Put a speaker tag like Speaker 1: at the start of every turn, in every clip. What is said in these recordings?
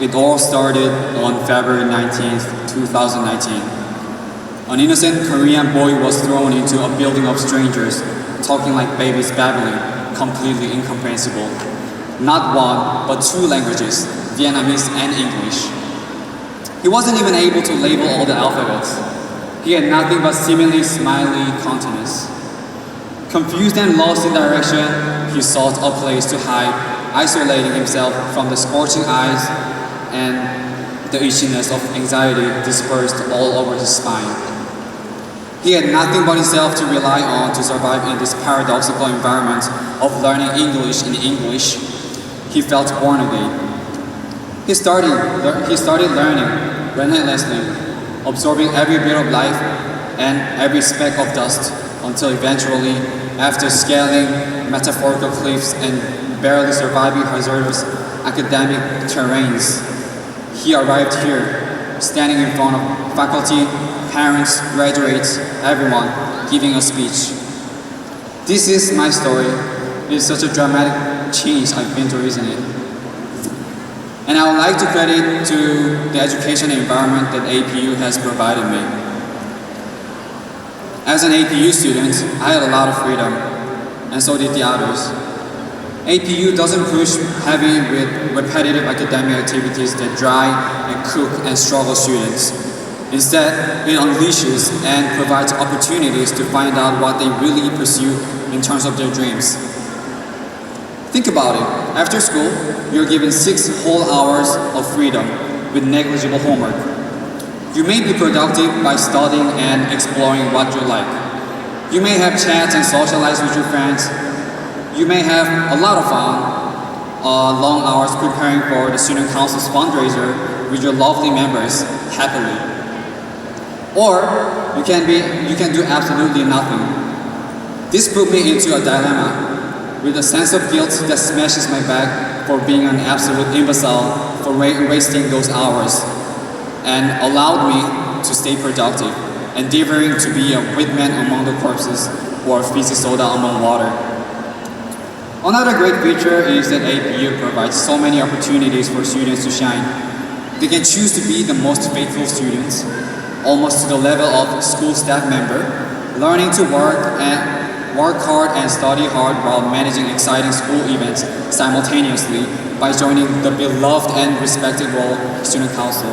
Speaker 1: It all started on February 19th, 2019. An innocent Korean boy was thrown into a building of strangers, talking like babies babbling, completely incomprehensible. Not one, but two languages, Vietnamese and English. He wasn't even able to label all the alphabets. He had nothing but seemingly smiley countenance. Confused and lost in direction, he sought a place to hide, isolating himself from the scorching eyes and the itchiness of anxiety dispersed all over his spine. He had nothing but himself to rely on to survive in this paradoxical environment of learning English in English. He felt born again. He started learning relentlessly, absorbing every bit of life and every speck of dust until eventually, after scaling metaphorical cliffs and barely surviving hazardous academic terrains, he arrived here, standing in front of faculty, parents, graduates, everyone, giving a speech. This is my story. It is such a dramatic change I've been through recently. And I would like to credit to the education environment that APU has provided me. As an APU student, I had a lot of freedom, and so did the others. APU doesn't push heavy with repetitive academic activities that dry and cook and struggle students. Instead, it unleashes and provides opportunities to find out what they really pursue in terms of their dreams. Think about it. After school, you're given 6 whole hours of freedom with negligible homework. You may be productive by studying and exploring what you like. You may have chats and socialize with your friends. You may have a lot of fun, long hours preparing for the student council's fundraiser with your lovely members happily. Or you can do absolutely nothing. This put me into a dilemma, with a sense of guilt that smashes my back for being an absolute imbecile for wasting those hours, and allowed me to stay productive, endeavoring to be a witman among the corpses or fizzy soda among water. Another great feature is that APU provides so many opportunities for students to shine. They can choose to be the most faithful students, almost to the level of school staff member, learning to work hard and study hard while managing exciting school events simultaneously by joining the beloved and respected role student council.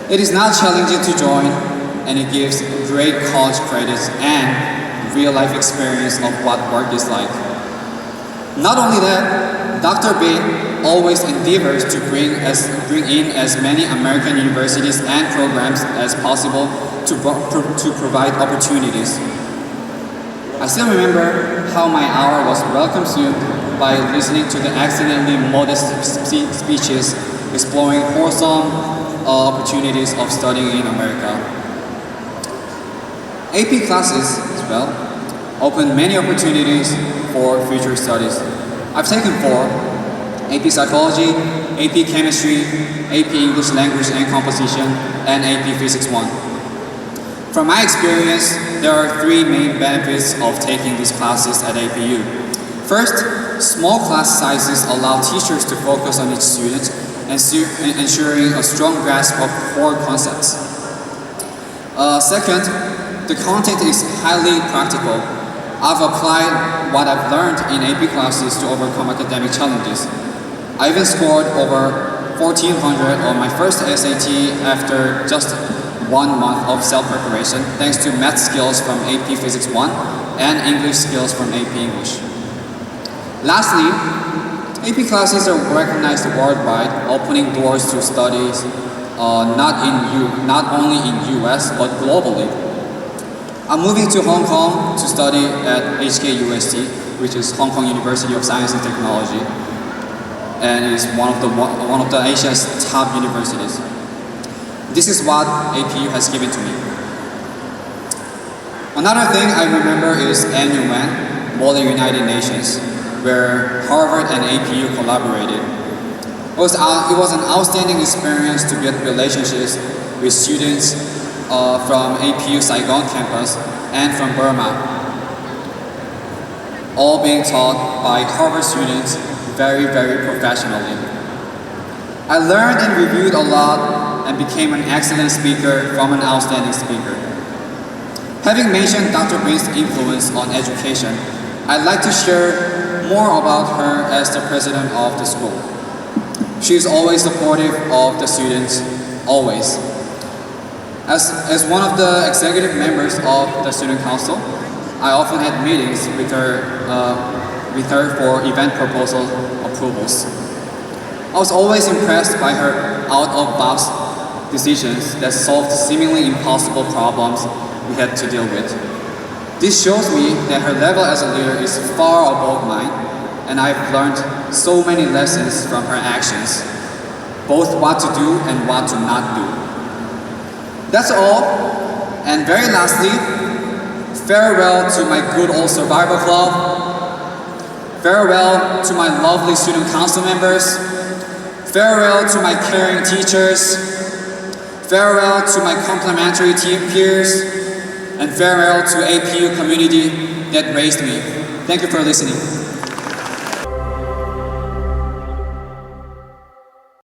Speaker 1: It is not challenging to join, and it gives great college credits and real-life experience of what work is like. Not only that, Dr. B always endeavors to bring in as many American universities and programs as possible to provide opportunities. I still remember how my hour was well consumed by listening to the accidentally modest speeches exploring wholesome opportunities of studying in America. AP classes, as well, open many opportunities for future studies. I've taken 4: AP Psychology, AP Chemistry, AP English Language and Composition, and AP Physics 1. From my experience, there are 3 main benefits of taking these classes at APU. First, small class sizes allow teachers to focus on each student, ensuring a strong grasp of core concepts. Second, the content is highly practical. I've applied what I've learned in AP classes to overcome academic challenges. I even scored over 1400 on my first SAT after just 1 month of self-preparation, thanks to math skills from AP Physics 1 and English skills from AP English. Lastly, AP classes are recognized worldwide, opening doors to studies not only in US but globally. I'm moving to Hong Kong to study at HKUST, which is Hong Kong University of Science and Technology, and is one of the Asia's top universities. This is what APU has given to me. Another thing I remember is NUN, Model United Nations, where Harvard and APU collaborated. It was an outstanding experience to build relationships with students from APU Saigon campus and from Burma, all being taught by Harvard students very, very professionally. I learned and reviewed a lot and became an excellent speaker from an outstanding speaker. Having mentioned Dr. Green's influence on education, I'd like to share more about her as the president of the school. She is always supportive of the students, always. As one of the executive members of the student council, I often had meetings with her for event proposal approvals. I was always impressed by her out-of-box decisions that solved seemingly impossible problems we had to deal with. This shows me that her level as a leader is far above mine, and I've learned so many lessons from her actions, both what to do and what to not do. That's all, and very lastly, farewell to my good old survival club, farewell to my lovely student council members, farewell to my caring teachers, farewell to my complementary team peers, and farewell to APU community that raised me. Thank you for listening.